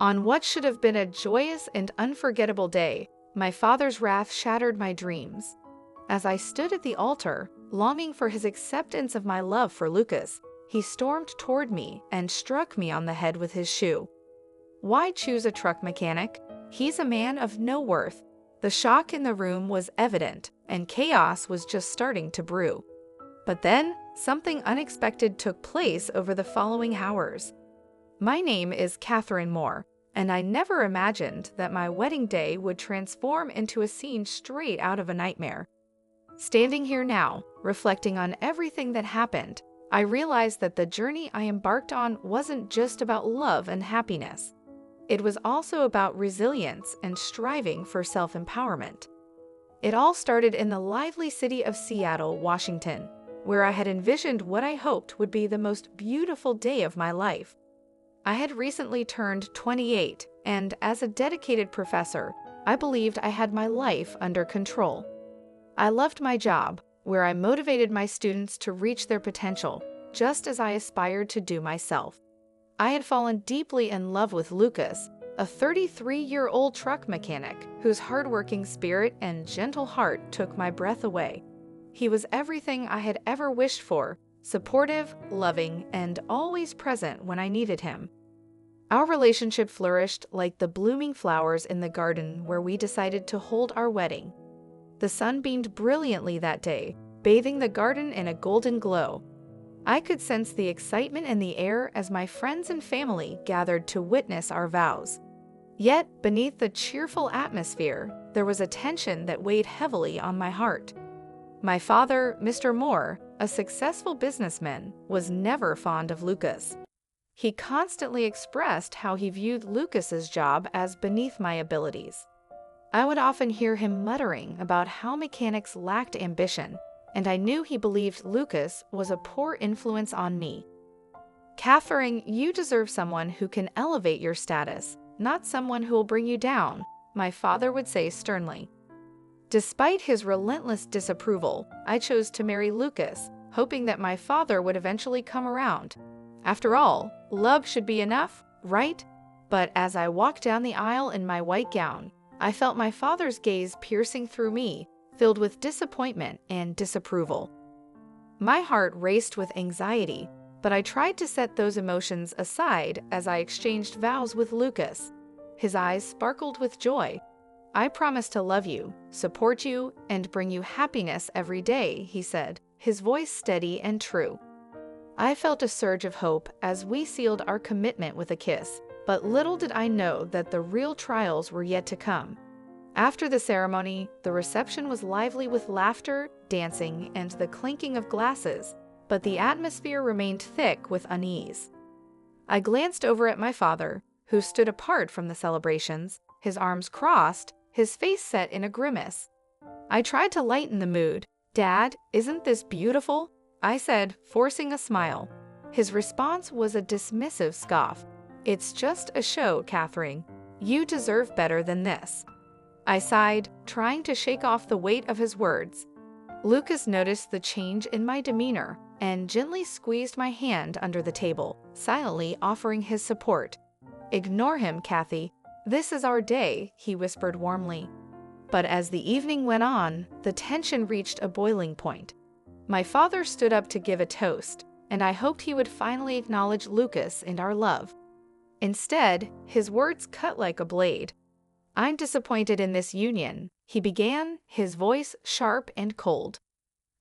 On what should have been a joyous and unforgettable day, my father's wrath shattered my dreams. As I stood at the altar, longing for his acceptance of my love for Lucas, he stormed toward me and struck me on the head with his shoe. Why choose a truck mechanic? He's a man of no worth. The shock in the room was evident, and chaos was just starting to brew. But then, something unexpected took place over the following hours. My name is Catherine Moore, and I never imagined that my wedding day would transform into a scene straight out of a nightmare. Standing here now, reflecting on everything that happened, I realized that the journey I embarked on wasn't just about love and happiness. It was also about resilience and striving for self-empowerment. It all started in the lively city of Seattle, Washington, where I had envisioned what I hoped would be the most beautiful day of my life. I had recently turned 28, and as a dedicated professor, I believed I had my life under control. I loved my job, where I motivated my students to reach their potential, just as I aspired to do myself. I had fallen deeply in love with Lucas, a 33-year-old truck mechanic whose hardworking spirit and gentle heart took my breath away. He was everything I had ever wished for, supportive, loving, and always present when I needed him. Our relationship flourished like the blooming flowers in the garden where we decided to hold our wedding. The sun beamed brilliantly that day, bathing the garden in a golden glow. I could sense the excitement in the air as my friends and family gathered to witness our vows. Yet, beneath the cheerful atmosphere, there was a tension that weighed heavily on my heart. My father, Mr. Moore, a successful businessman, was never fond of Lucas. He constantly expressed how he viewed Lucas's job as beneath my abilities. I would often hear him muttering about how mechanics lacked ambition, and I knew he believed Lucas was a poor influence on me. "Catherine, you deserve someone who can elevate your status, not someone who will bring you down," my father would say sternly. Despite his relentless disapproval, I chose to marry Lucas, hoping that my father would eventually come around. After all, love should be enough, right? But as I walked down the aisle in my white gown, I felt my father's gaze piercing through me, filled with disappointment and disapproval. My heart raced with anxiety, but I tried to set those emotions aside as I exchanged vows with Lucas. His eyes sparkled with joy. "I promise to love you, support you, and bring you happiness every day," he said, his voice steady and true. I felt a surge of hope as we sealed our commitment with a kiss, but little did I know that the real trials were yet to come. After the ceremony, the reception was lively with laughter, dancing, and the clinking of glasses, but the atmosphere remained thick with unease. I glanced over at my father, who stood apart from the celebrations, his arms crossed, his face set in a grimace. I tried to lighten the mood. "Dad, isn't this beautiful?" I said, forcing a smile. His response was a dismissive scoff. "It's just a show, Catherine. You deserve better than this." I sighed, trying to shake off the weight of his words. Lucas noticed the change in my demeanor and gently squeezed my hand under the table, silently offering his support. "Ignore him, Kathy. This is our day," he whispered warmly. But as the evening went on, the tension reached a boiling point. My father stood up to give a toast, and I hoped he would finally acknowledge Lucas and our love. Instead, his words cut like a blade. "I'm disappointed in this union," he began, his voice sharp and cold.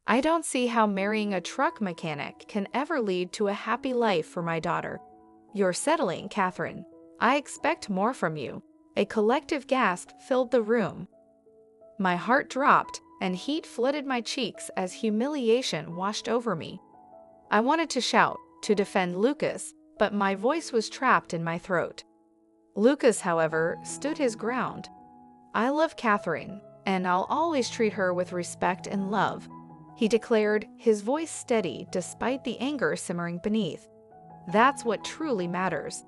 "I don't see how marrying a truck mechanic can ever lead to a happy life for my daughter. You're settling, Catherine. I expect more from you." A collective gasp filled the room. My heart dropped, and heat flooded my cheeks as humiliation washed over me. I wanted to shout, to defend Lucas, but my voice was trapped in my throat. Lucas, however, stood his ground. "I love Catherine, and I'll always treat her with respect and love," he declared, his voice steady despite the anger simmering beneath. "That's what truly matters."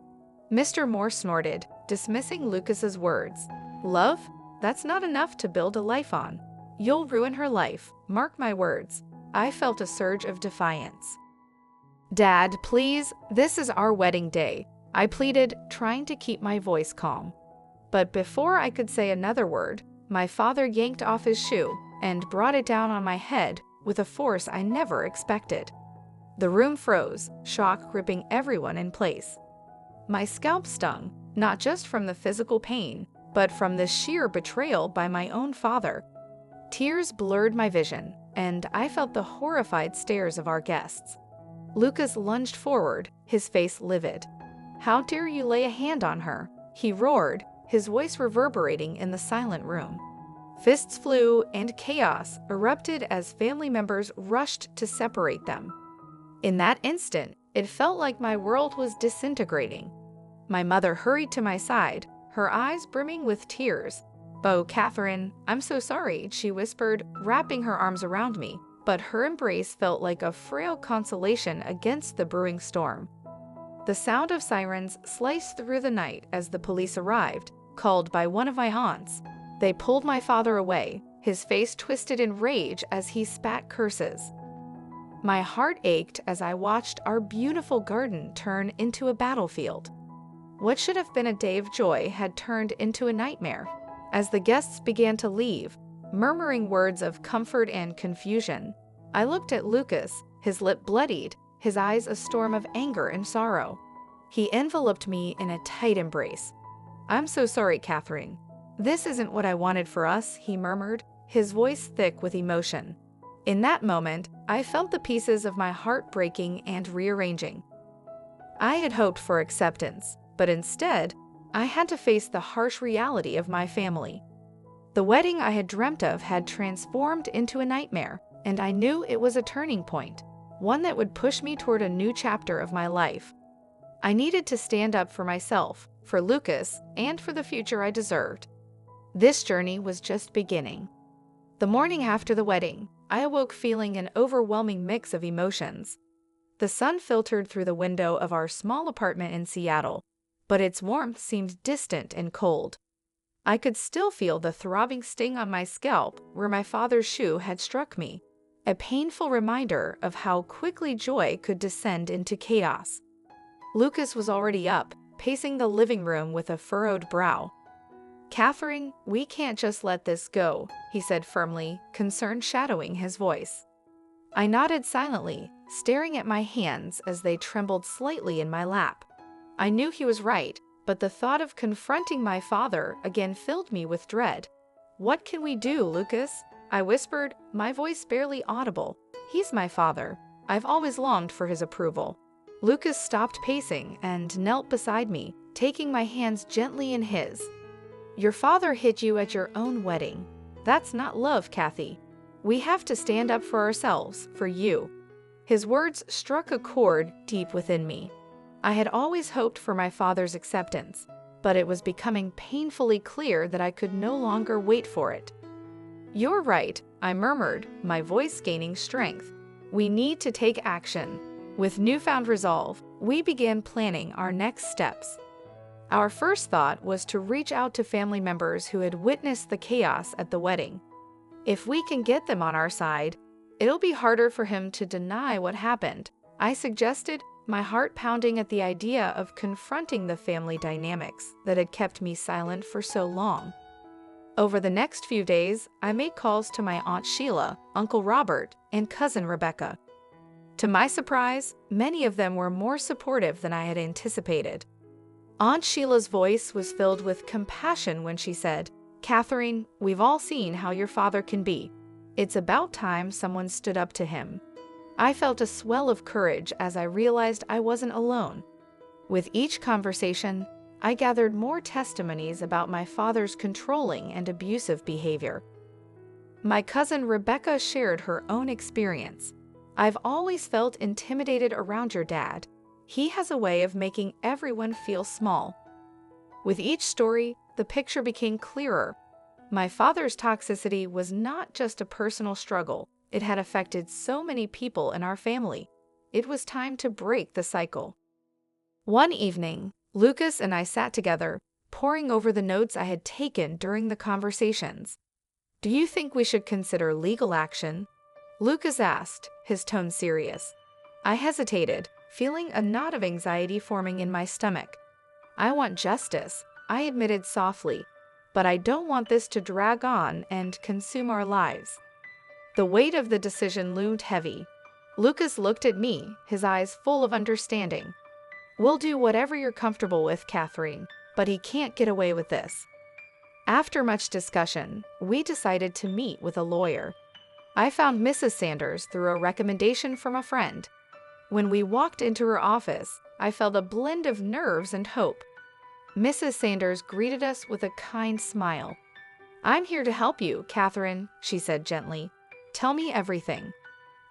Mr. Moore snorted, dismissing Lucas's words. "Love? That's not enough to build a life on. You'll ruin her life, mark my words." I felt a surge of defiance. "Dad, please, this is our wedding day. I pleaded, trying to keep my voice calm. But before I could say another word, my father yanked off his shoe and brought it down on my head with a force I never expected. The room froze, shock gripping everyone in place. My scalp stung, not just from the physical pain, but from the sheer betrayal by my own father. Tears blurred my vision, and I felt the horrified stares of our guests. Lucas lunged forward, his face livid. "How dare you lay a hand on her?" he roared, his voice reverberating in the silent room. Fists flew, and chaos erupted as family members rushed to separate them. In that instant, it felt like my world was disintegrating. My mother hurried to my side, her eyes brimming with tears. "Oh, Catherine, I'm so sorry," she whispered, wrapping her arms around me, but her embrace felt like a frail consolation against the brewing storm. The sound of sirens sliced through the night as the police arrived, called by one of my aunts. They pulled my father away, his face twisted in rage as he spat curses. My heart ached as I watched our beautiful garden turn into a battlefield. What should have been a day of joy had turned into a nightmare. As the guests began to leave, murmuring words of comfort and confusion, I looked at Lucas, his lip bloodied, his eyes a storm of anger and sorrow. He enveloped me in a tight embrace. "I'm so sorry, Catherine. This isn't what I wanted for us," he murmured, his voice thick with emotion. In that moment, I felt the pieces of my heart breaking and rearranging. I had hoped for acceptance, but instead, I had to face the harsh reality of my family. The wedding I had dreamt of had transformed into a nightmare, and I knew it was a turning point, one that would push me toward a new chapter of my life. I needed to stand up for myself, for Lucas, and for the future I deserved. This journey was just beginning. The morning after the wedding, I awoke feeling an overwhelming mix of emotions. The sun filtered through the window of our small apartment in Seattle, but its warmth seemed distant and cold. I could still feel the throbbing sting on my scalp where my father's shoe had struck me, a painful reminder of how quickly joy could descend into chaos. Lucas was already up, pacing the living room with a furrowed brow. "Catherine, we can't just let this go," he said firmly, concern shadowing his voice. I nodded silently, staring at my hands as they trembled slightly in my lap. I knew he was right, but the thought of confronting my father again filled me with dread. "What can we do, Lucas?" I whispered, my voice barely audible. "He's my father. I've always longed for his approval." Lucas stopped pacing and knelt beside me, taking my hands gently in his. "Your father hid you at your own wedding. That's not love, Kathy. We have to stand up for ourselves, for you." His words struck a chord deep within me. I had always hoped for my father's acceptance, but it was becoming painfully clear that I could no longer wait for it. "You're right," I murmured, my voice gaining strength. "We need to take action." With newfound resolve, we began planning our next steps. Our first thought was to reach out to family members who had witnessed the chaos at the wedding. If we can get them on our side, it'll be harder for him to deny what happened, I suggested, my heart pounding at the idea of confronting the family dynamics that had kept me silent for so long. Over the next few days, I made calls to my Aunt Sheila, Uncle Robert, and Cousin Rebecca. To my surprise, many of them were more supportive than I had anticipated. Aunt Sheila's voice was filled with compassion when she said, "Catherine, we've all seen how your father can be. It's about time someone stood up to him." I felt a swell of courage as I realized I wasn't alone. With each conversation, I gathered more testimonies about my father's controlling and abusive behavior. My cousin Rebecca shared her own experience. "I've always felt intimidated around your dad. He has a way of making everyone feel small." With each story, the picture became clearer. My father's toxicity was not just a personal struggle. It had affected so many people in our family. It was time to break the cycle. One evening, Lucas and I sat together, poring over the notes I had taken during the conversations. "Do you think we should consider legal action?" Lucas asked, his tone serious. I hesitated, feeling a knot of anxiety forming in my stomach. I want justice, I admitted softly, but I don't want this to drag on and consume our lives. The weight of the decision loomed heavy. Lucas looked at me, his eyes full of understanding. We'll do whatever you're comfortable with, Catherine, but he can't get away with this. After much discussion, we decided to meet with a lawyer. I found Mrs. Sanders through a recommendation from a friend. When we walked into her office, I felt a blend of nerves and hope. Mrs. Sanders greeted us with a kind smile. "I'm here to help you, Catherine," she said gently. "Tell me everything."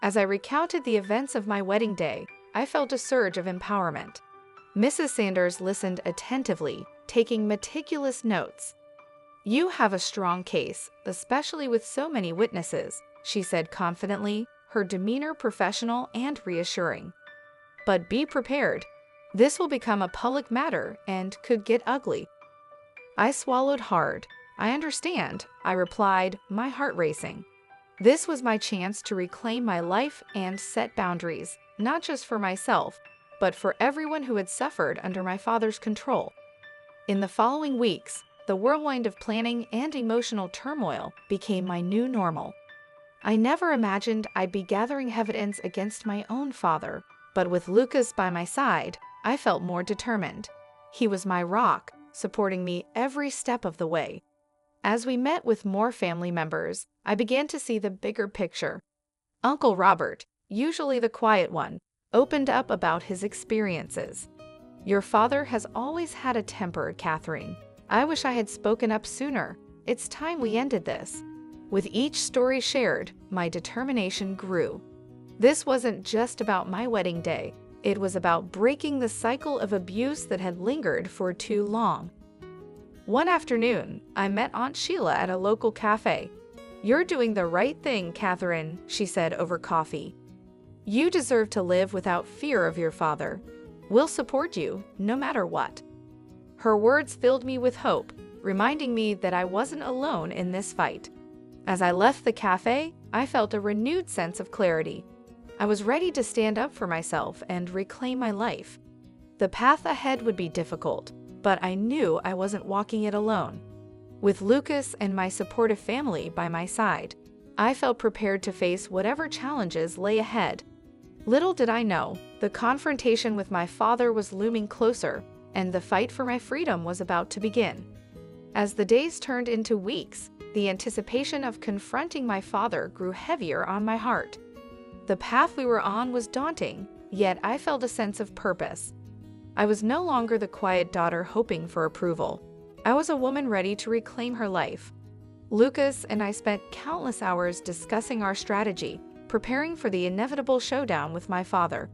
As I recounted the events of my wedding day, I felt a surge of empowerment. Mrs. Sanders listened attentively, taking meticulous notes. "You have a strong case, especially with so many witnesses," she said confidently, her demeanor professional and reassuring. "But be prepared. This will become a public matter and could get ugly." I swallowed hard. "I understand," I replied, my heart racing. This was my chance to reclaim my life and set boundaries, not just for myself, but for everyone who had suffered under my father's control. In the following weeks, the whirlwind of planning and emotional turmoil became my new normal. I never imagined I'd be gathering evidence against my own father, but with Lucas by my side, I felt more determined. He was my rock, supporting me every step of the way. As we met with more family members, I began to see the bigger picture. Uncle Robert, usually the quiet one, opened up about his experiences. "Your father has always had a temper, Catherine. I wish I had spoken up sooner. It's time we ended this." With each story shared, my determination grew. This wasn't just about my wedding day. It was about breaking the cycle of abuse that had lingered for too long. One afternoon, I met Aunt Sheila at a local cafe. "You're doing the right thing, Catherine," she said over coffee. "You deserve to live without fear of your father. We'll support you, no matter what." Her words filled me with hope, reminding me that I wasn't alone in this fight. As I left the cafe, I felt a renewed sense of clarity. I was ready to stand up for myself and reclaim my life. The path ahead would be difficult, but I knew I wasn't walking it alone. With Lucas and my supportive family by my side, I felt prepared to face whatever challenges lay ahead. Little did I know, the confrontation with my father was looming closer, and the fight for my freedom was about to begin. As the days turned into weeks, the anticipation of confronting my father grew heavier on my heart. The path we were on was daunting, yet I felt a sense of purpose. I was no longer the quiet daughter hoping for approval. I was a woman ready to reclaim her life. Lucas and I spent countless hours discussing our strategy, preparing for the inevitable showdown with my father.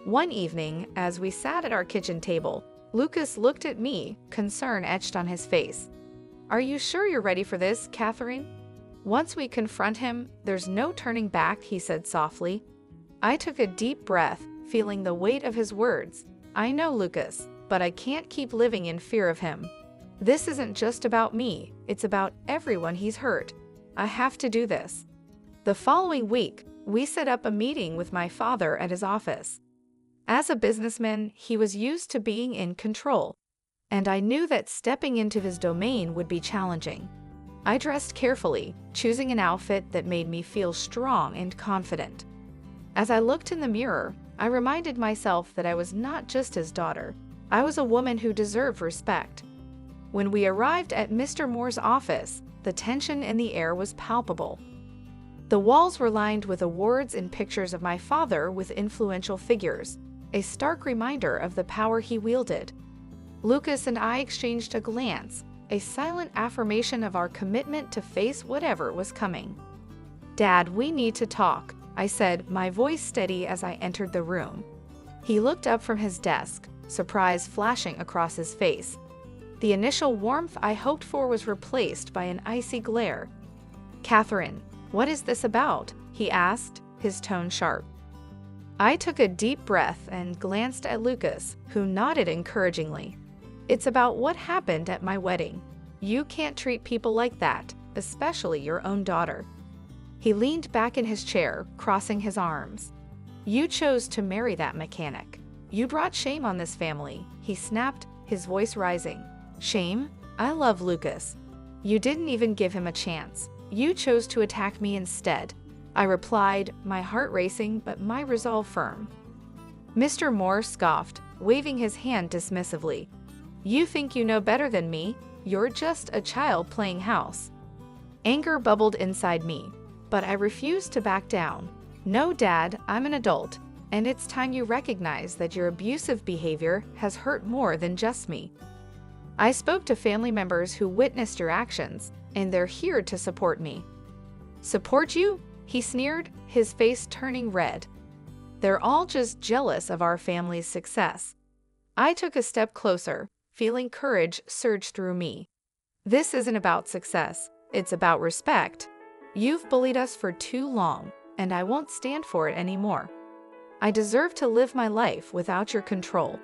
One evening, as we sat at our kitchen table, Lucas looked at me, concern etched on his face. "Are you sure you're ready for this, Catherine?" "Once we confront him, there's no turning back," he said softly. I took a deep breath, feeling the weight of his words. "I know, Lucas, but I can't keep living in fear of him. This isn't just about me, it's about everyone he's hurt. I have to do this." The following week, we set up a meeting with my father at his office. As a businessman, he was used to being in control, and I knew that stepping into his domain would be challenging. I dressed carefully, choosing an outfit that made me feel strong and confident. As I looked in the mirror, I reminded myself that I was not just his daughter. I was a woman who deserved respect. When we arrived at Mr. Moore's office, the tension in the air was palpable. The walls were lined with awards and pictures of my father with influential figures, a stark reminder of the power he wielded. Lucas and I exchanged a glance, a silent affirmation of our commitment to face whatever was coming. "Dad, we need to talk," I said, my voice steady as I entered the room. He looked up from his desk, surprise flashing across his face. The initial warmth I hoped for was replaced by an icy glare. "Catherine, what is this about?" he asked, his tone sharp. I took a deep breath and glanced at Lucas, who nodded encouragingly. "It's about what happened at my wedding. You can't treat people like that, especially your own daughter." He leaned back in his chair, crossing his arms. "You chose to marry that mechanic. You brought shame on this family," he snapped, his voice rising. "Shame? I love Lucas. You didn't even give him a chance. You chose to attack me instead," I replied, my heart racing but my resolve firm. Mr. Moore scoffed, waving his hand dismissively. "You think you know better than me? You're just a child playing house." Anger bubbled inside me, but I refused to back down. "No, Dad, I'm an adult, and it's time you recognize that your abusive behavior has hurt more than just me. I spoke to family members who witnessed your actions, and they're here to support me." "Support you?" he sneered, his face turning red. "They're all just jealous of our family's success." I took a step closer, feeling courage surge through me. "This isn't about success, it's about respect. You've bullied us for too long, and I won't stand for it anymore. I deserve to live my life without your control."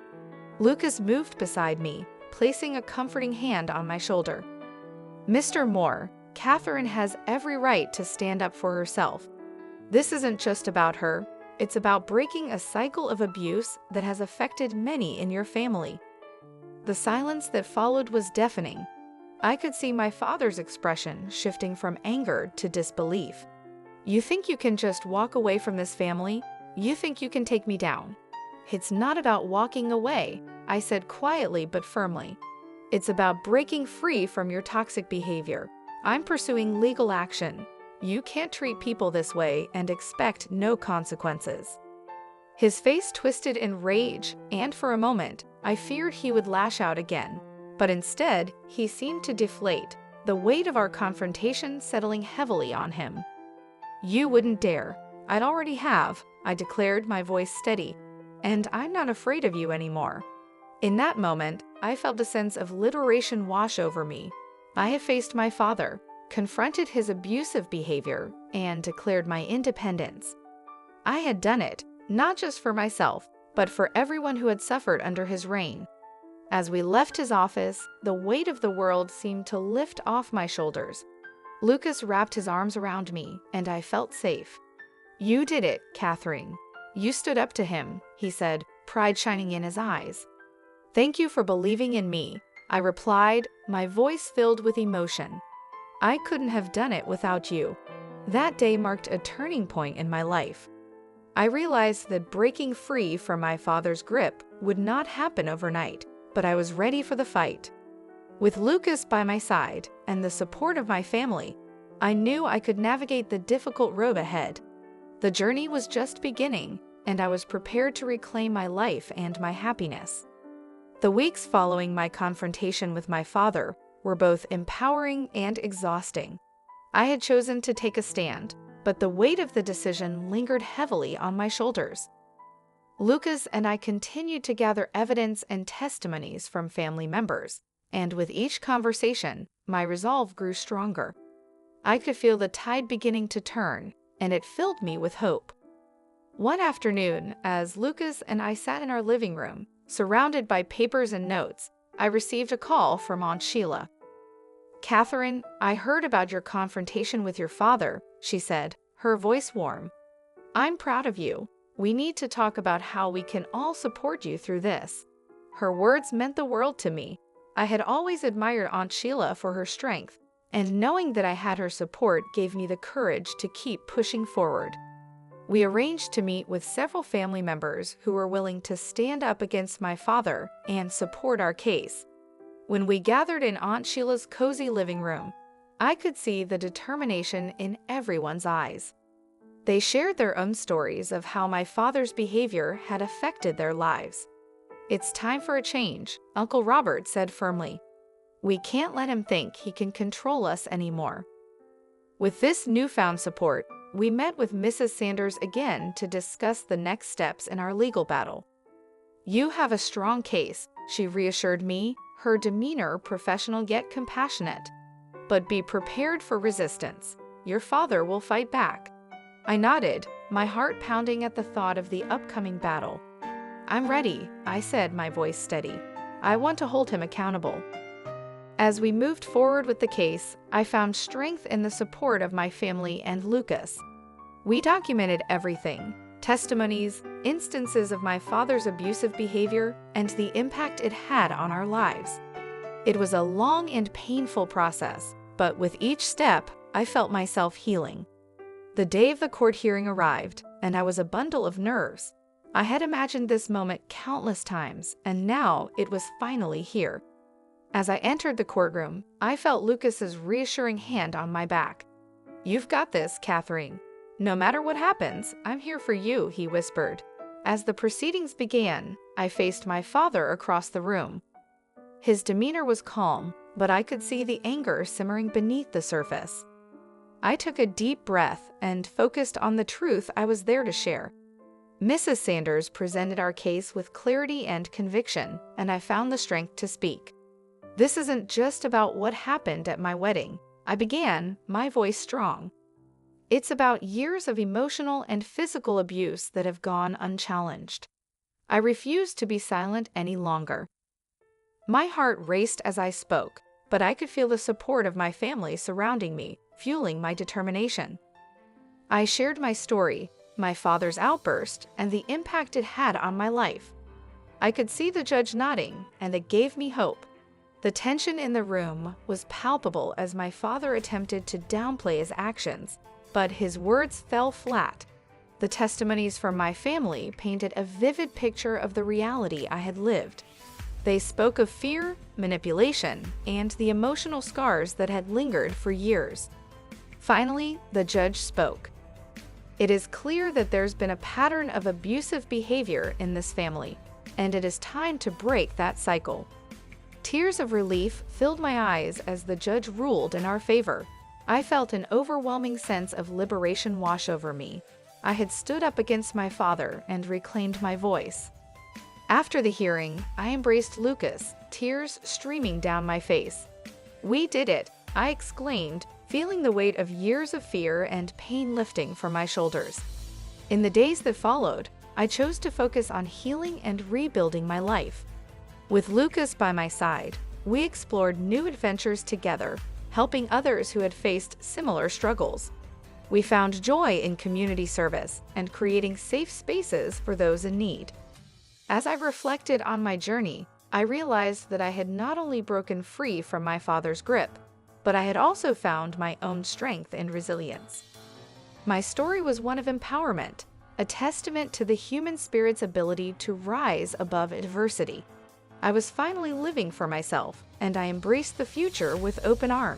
Lucas moved beside me, placing a comforting hand on my shoulder. "Mr. Moore, Catherine has every right to stand up for herself. This isn't just about her, it's about breaking a cycle of abuse that has affected many in your family." The silence that followed was deafening. I could see my father's expression shifting from anger to disbelief. "You think you can just walk away from this family? You think you can take me down?" "It's not about walking away," I said quietly but firmly. "It's about breaking free from your toxic behavior. I'm pursuing legal action. You can't treat people this way and expect no consequences." His face twisted in rage, and for a moment, I feared he would lash out again. But instead, he seemed to deflate, the weight of our confrontation settling heavily on him. "You wouldn't dare. I'd already have," I declared, my voice steady. "And I'm not afraid of you anymore." In that moment, I felt a sense of liberation wash over me. I had faced my father, confronted his abusive behavior, and declared my independence. I had done it, not just for myself, but for everyone who had suffered under his reign. As we left his office, the weight of the world seemed to lift off my shoulders. Lucas wrapped his arms around me, and I felt safe. "You did it, Catherine. You stood up to him," he said, pride shining in his eyes. "Thank you for believing in me," I replied, my voice filled with emotion. "I couldn't have done it without you." That day marked a turning point in my life. I realized that breaking free from my father's grip would not happen overnight, but I was ready for the fight. With Lucas by my side and the support of my family, I knew I could navigate the difficult road ahead. The journey was just beginning, and I was prepared to reclaim my life and my happiness. The weeks following my confrontation with my father were both empowering and exhausting. I had chosen to take a stand, but the weight of the decision lingered heavily on my shoulders. Lucas and I continued to gather evidence and testimonies from family members, and with each conversation, my resolve grew stronger. I could feel the tide beginning to turn, and it filled me with hope. One afternoon, as Lucas and I sat in our living room, surrounded by papers and notes, I received a call from Aunt Sheila. "Catherine, I heard about your confrontation with your father," she said, her voice warm. "I'm proud of you. We need to talk about how we can all support you through this." Her words meant the world to me. I had always admired Aunt Sheila for her strength, and knowing that I had her support gave me the courage to keep pushing forward. We arranged to meet with several family members who were willing to stand up against my father and support our case. When we gathered in Aunt Sheila's cozy living room, I could see the determination in everyone's eyes. They shared their own stories of how my father's behavior had affected their lives. "It's time for a change," Uncle Robert said firmly. "We can't let him think he can control us anymore." With this newfound support, we met with Mrs. Sanders again to discuss the next steps in our legal battle. "You have a strong case," she reassured me, her demeanor professional yet compassionate. "But be prepared for resistance. Your father will fight back." I nodded, my heart pounding at the thought of the upcoming battle. "I'm ready," I said, my voice steady. "I want to hold him accountable." As we moved forward with the case, I found strength in the support of my family and Lucas. We documented everything, testimonies, instances of my father's abusive behavior, and the impact it had on our lives. It was a long and painful process, but with each step, I felt myself healing. The day of the court hearing arrived, and I was a bundle of nerves. I had imagined this moment countless times, and now it was finally here. As I entered the courtroom, I felt Lucas's reassuring hand on my back. "You've got this, Catherine. No matter what happens, I'm here for you," he whispered. As the proceedings began, I faced my father across the room. His demeanor was calm, but I could see the anger simmering beneath the surface. I took a deep breath and focused on the truth I was there to share. Mrs. Sanders presented our case with clarity and conviction, and I found the strength to speak. "This isn't just about what happened at my wedding," I began, my voice strong. "It's about years of emotional and physical abuse that have gone unchallenged." I refused to be silent any longer. My heart raced as I spoke, but I could feel the support of my family surrounding me, fueling my determination. I shared my story, my father's outburst, and the impact it had on my life. I could see the judge nodding, and it gave me hope. The tension in the room was palpable as my father attempted to downplay his actions, but his words fell flat. The testimonies from my family painted a vivid picture of the reality I had lived. They spoke of fear, manipulation, and the emotional scars that had lingered for years. Finally, the judge spoke. "It is clear that there's been a pattern of abusive behavior in this family, and it is time to break that cycle." Tears of relief filled my eyes as the judge ruled in our favor. I felt an overwhelming sense of liberation wash over me. I had stood up against my father and reclaimed my voice. After the hearing, I embraced Lucas, tears streaming down my face. "We did it," I exclaimed, feeling the weight of years of fear and pain lifting from my shoulders. In the days that followed, I chose to focus on healing and rebuilding my life. With Lucas by my side, we explored new adventures together, helping others who had faced similar struggles. We found joy in community service and creating safe spaces for those in need. As I reflected on my journey, I realized that I had not only broken free from my father's grip, but I had also found my own strength and resilience. My story was one of empowerment, a testament to the human spirit's ability to rise above adversity. I was finally living for myself, and I embraced the future with open arms.